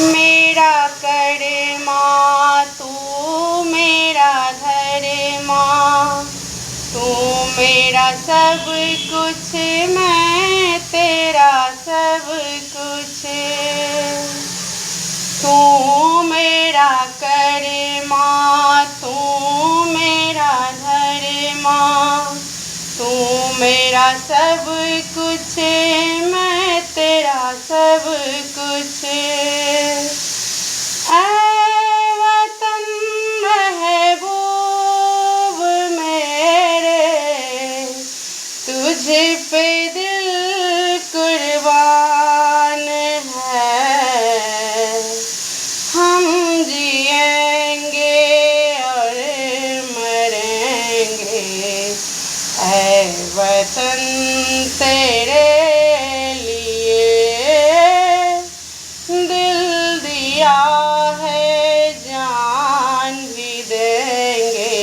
मेरा कर्मा तू मेरा धर्मा, तू मेरा सब कुछ, मैं तेरा सब कुछ। तू मेरा कर्मा तू मेरा धर्मा, तू मेरा सब कुछ, मैं तेरा सब कुछ। ऐ वतन महबूब मेरे, तुझ पे दिल कुर्बान है। हम जिएंगे और मरेंगे, ऐ वतन तेरे लिए दिल दिया है, जान भी देंगे।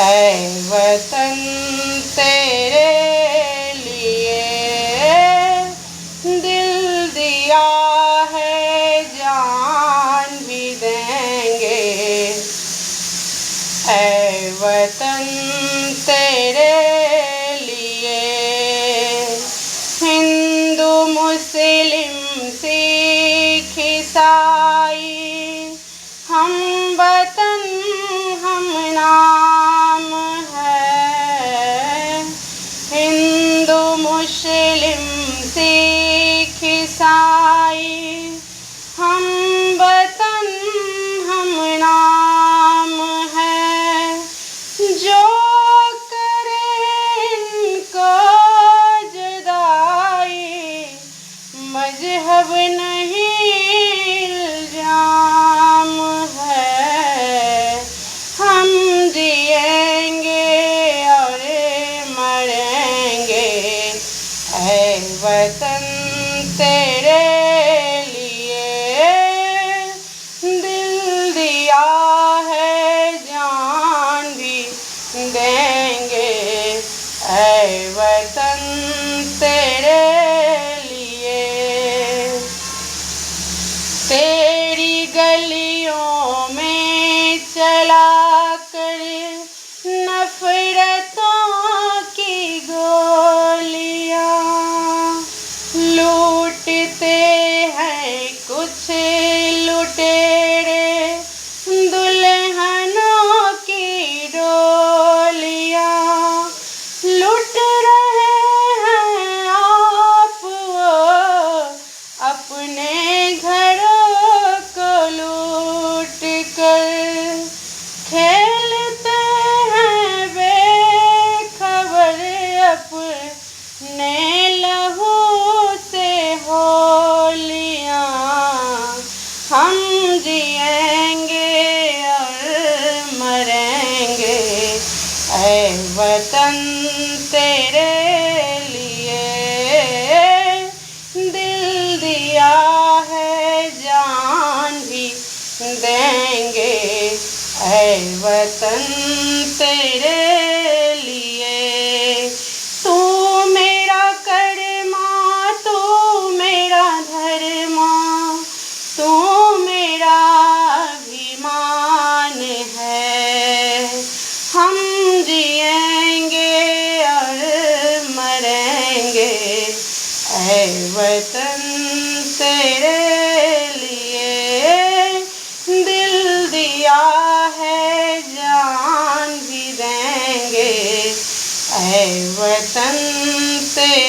ऐ वतन तेरे लिए दिल दिया है, जान भी देंगे। ऐ वतन तेरे लिए हिंदू मुस्लिम सिख ईसाई, हम वतन हम नाम है। हिंदू मुस्लिम सिख ईसाई, हम वतन हम नाम है। जो करे इनको जुदाई, मजहब नहीं इल्जाम है। हम जिएंगे और मरेंगे, ऐ वतन तेरे लिए दिल दिया है, जान भी देंगे। ऐ वतन तेरे लिए तेरी गलियों में चला कर नफरतों की गोलियां, लूटते हैं कुछ लुटेरे दुल्हनों की डोलियां। लुट रहे हैं आप वो अपने घरों को लूट कर, खेलते हैं बेखबर अपने लहू से होलियां। हम जिएंगे और मरेंगे, ऐ वतन तेरे लिए दिल दिया है, जान भी देंगे। ऐ वतन तेरे लिए तू मेरा कर्मा तू मेरा धर्मा, तू मेरा अभिमान है। हम जिएंगे और मरेंगे, ऐ वतन तेरे लिए दिल दिया है, जान भी देंगे। ऐ वतन तेरे